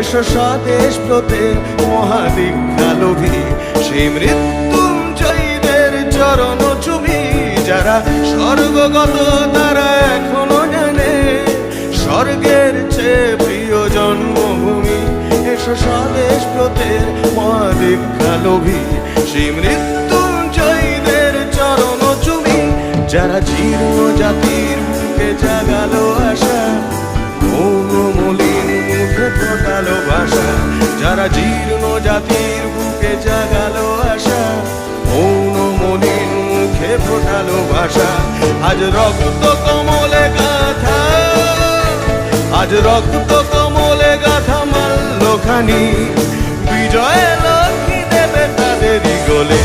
এসো স্বদেশ ব্রতের মহাদীক্ষালোভী সেই মৃত্যুঞ্জয়ীদের চরণ চুমি যারা স্বর্গগত তারা এখনো জানে স্বর্গের চেয়ে প্রিয় জন্মভূমি। এসো স্বদেশ ব্রতের মহাদীক্ষালোভী সেই মৃত্যুঞ্জয়ীদের চরণ চুমি যারা জীর্ণ জাতির বুকে জাগালো আশা মৌন মলিন মুখে ফোটালো ভাষা। যারা জীর্ণ জাতির বুকে জাগালো আশা মৌন মলিন মুখে ফোটালো ভাষা। আজ রক্ত কমলে গাথা আজ রক্ত কমলে গাথা মাল্যখানি বিজয় লক্ষ্মী দেবে তাদেরই গোলে।